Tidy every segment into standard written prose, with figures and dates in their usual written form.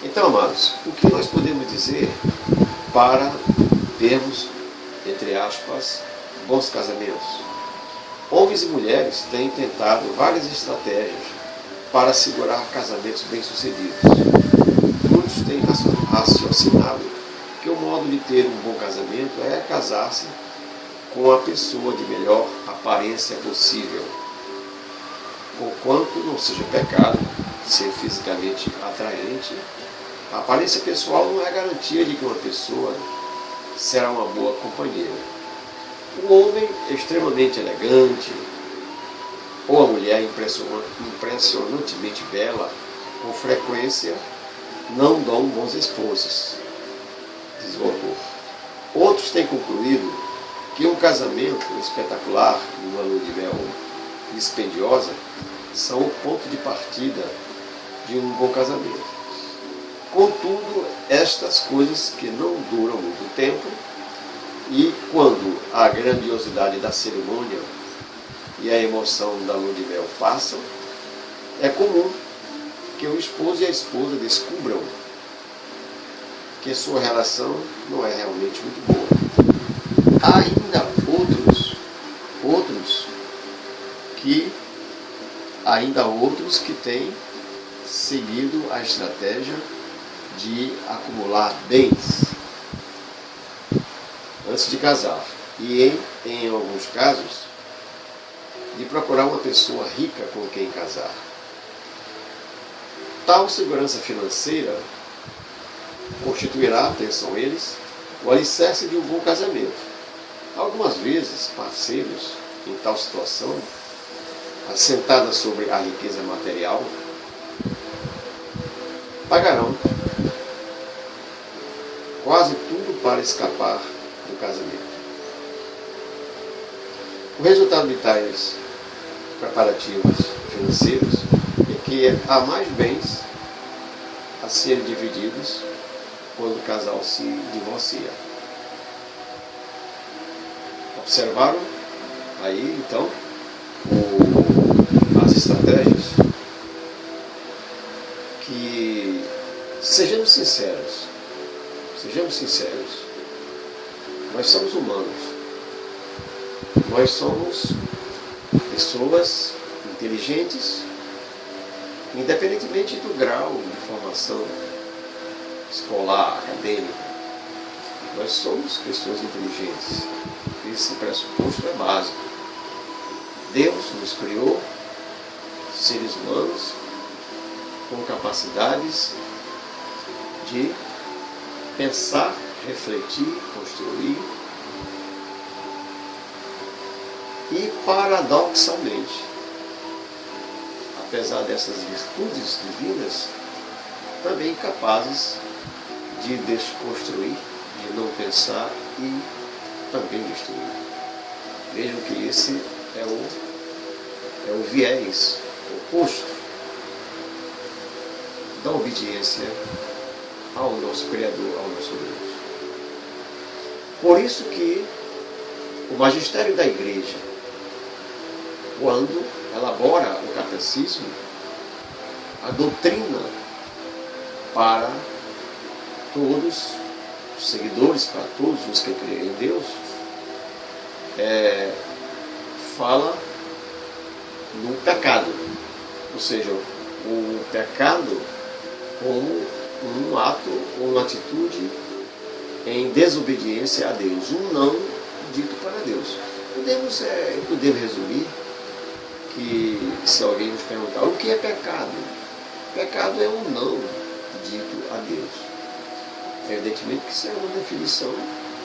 Então, amados, o que nós podemos dizer para termos, entre aspas, bons casamentos? Homens e mulheres têm tentado várias estratégias para assegurar casamentos bem-sucedidos. Muitos têm raciocinado que o modo de ter um bom casamento é casar-se com a pessoa de melhor aparência possível, conquanto não seja pecado ser fisicamente atraente. A aparência pessoal não é garantia de que uma pessoa será uma boa companheira. O homem extremamente elegante ou a mulher impressionantemente bela, com frequência, não dão bons esposos, diz o autor. Outros têm concluído que um casamento espetacular e uma lua de mel dispendiosa são o ponto de partida de um bom casamento. Contudo, estas coisas que não duram muito tempo, e quando a grandiosidade da cerimônia e a emoção da lua de mel passam, é comum que o esposo e a esposa descubram que sua relação não é realmente muito boa. Há ainda outros que têm seguido a estratégia de acumular bens antes de casar e, em alguns casos, de procurar uma pessoa rica com quem casar. Tal segurança financeira constituirá, atenção eles, o alicerce de um bom casamento. Algumas vezes, parceiros em tal situação, assentadas sobre a riqueza material, pagarão quase tudo para escapar do casamento. O resultado de tais preparativos financeiros é que há mais bens a serem divididos quando o casal se divorcia. Observaram aí, então, as estratégias? Que sejamos sinceros, nós somos humanos, nós somos pessoas inteligentes, independentemente do grau de formação escolar, acadêmica. Nós somos pessoas inteligentes. Esse pressuposto é básico. Deus nos criou seres humanos com capacidades de pensar, refletir, construir. E, paradoxalmente, apesar dessas virtudes divinas, também capazes de desconstruir, de não pensar e também destruir. Vejam que esse é o viés oposto da obediência ao nosso Criador, ao nosso Deus. Por isso que o magistério da Igreja, quando elabora o catecismo, a doutrina para todos os seguidores, para todos os que creem em Deus, fala no pecado, ou seja, o pecado como um ato ou uma atitude em desobediência a Deus, um não dito para Deus. Podemos resumir que, se alguém nos perguntar o que é pecado, pecado é um não dito a Deus. Evidentemente que isso é uma definição,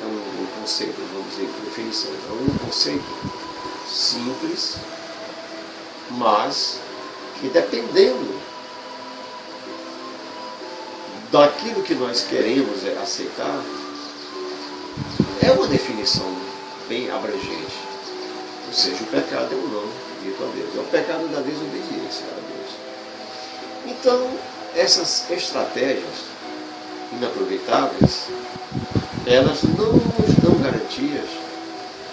é um conceito, vamos dizer, definição, é um conceito simples, mas que, dependendo daquilo que nós queremos aceitar, é uma definição bem abrangente. Ou seja, o pecado é um não dito a Deus, é o pecado da desobediência a Deus. Então, essas estratégias inaproveitáveis, elas não nos dão garantias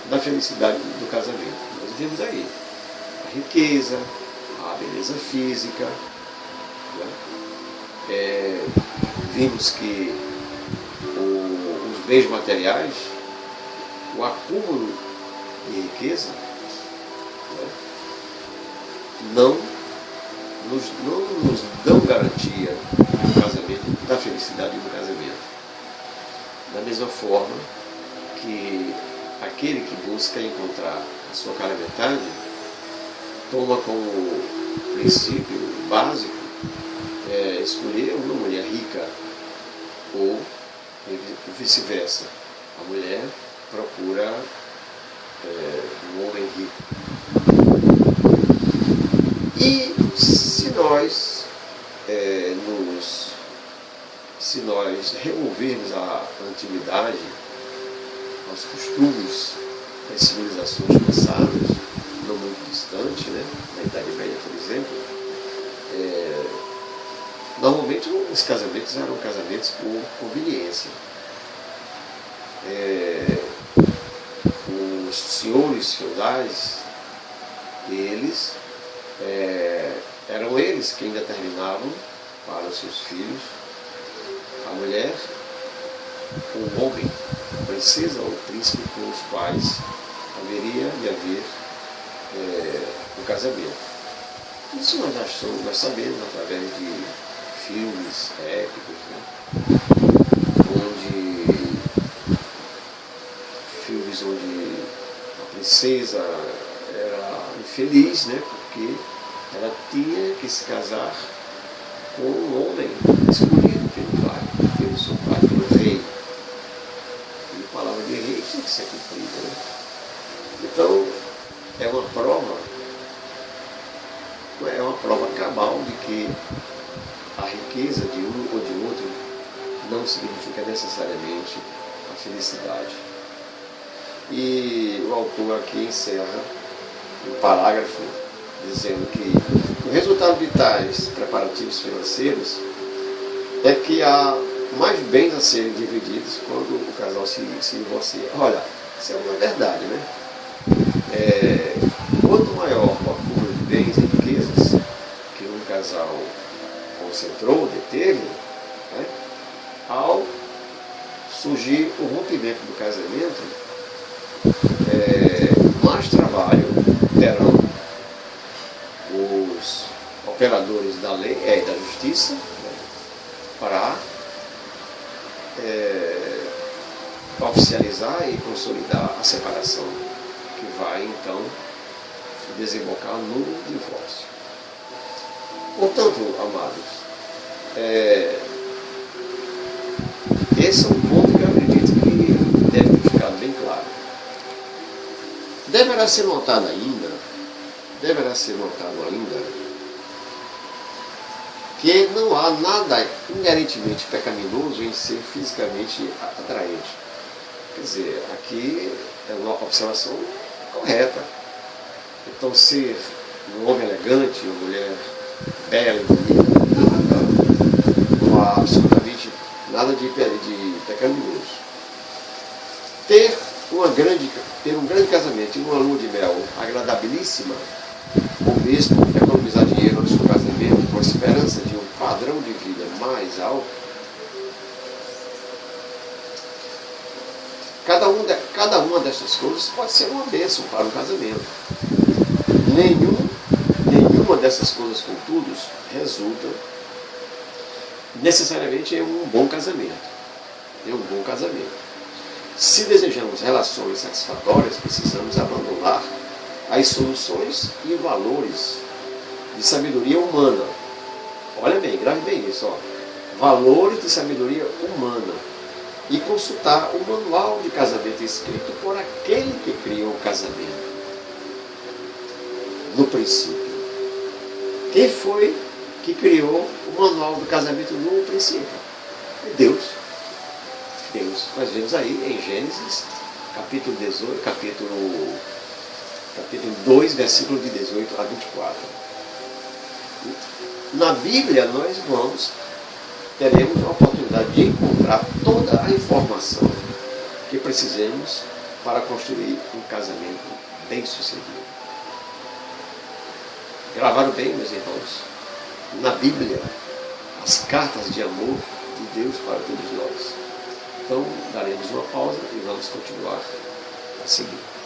da felicidade do casamento. Nós vemos aí a riqueza, a beleza física, né? vimos que os bens materiais, o acúmulo de riqueza, né, não nos dão garantia do casamento, da felicidade do casamento. Da mesma forma que aquele que busca encontrar a sua cara metade toma como princípio básico escolher uma mulher rica ou vice-versa. A mulher procura um homem rico. E se nós removermos a antiguidade, aos costumes das civilizações passadas, não muito distante, né? Na Idade Média, por exemplo, normalmente os casamentos eram casamentos por conveniência. Os senhores feudais, eram eles quem determinavam para os seus filhos a mulher, o homem, a princesa ou o príncipe com os quais haveria de haver um casamento. Isso nós sabemos através de filmes épicos, né? onde a princesa era infeliz, né? Porque ela tinha que se casar com um homem escolhido pelo seu pai, pelo rei. E a palavra de rei tinha que ser cumprida, né? Então, é uma prova cabal de que a riqueza de um ou de outro não significa necessariamente a felicidade. E o autor aqui encerra um parágrafo dizendo que o resultado de tais preparativos financeiros é que há mais bens a serem divididos quando o casal se divorcia. Olha, isso é uma verdade, né? Quanto maior o acúmulo de bens e riquezas que um casal concentrou, deteve, né, ao surgir o rompimento do casamento, mais trabalho terão os operadores da lei e da justiça, né, para oficializar e consolidar a separação, que vai então desembocar no divórcio. Portanto, amados, esse é um ponto que eu acredito que deve ter ficado bem claro. Deverá ser notado ainda que não há nada inerentemente pecaminoso em ser fisicamente atraente. Quer dizer, aqui é uma observação correta. Então, ser um homem elegante, uma mulher bela e bonita, não há absolutamente nada de pecaminoso. Ter um grande casamento e uma lua de mel agradabilíssima, ou mesmo economizar dinheiro antes do casamento com a esperança de um padrão de vida mais alto, cada uma dessas coisas pode ser uma bênção para o casamento. Nenhuma dessas coisas, contudo, resulta necessariamente em um bom casamento. Se desejamos relações satisfatórias, precisamos abandonar as soluções e valores de sabedoria humana. Olha bem, grave bem isso, ó. Valores de sabedoria humana. E consultar o manual de casamento escrito por aquele que criou o casamento. No princípio. Quem foi que criou o manual do casamento no princípio? Deus. Nós vemos aí em Gênesis, capítulo 2, versículo de 18 a 24. Na Bíblia nós teremos a oportunidade de encontrar toda a informação que precisamos para construir um casamento bem-sucedido. Gravaram bem, meus irmãos? Na Bíblia, as cartas de amor de Deus para todos nós. Então, daremos uma pausa e vamos continuar a seguir.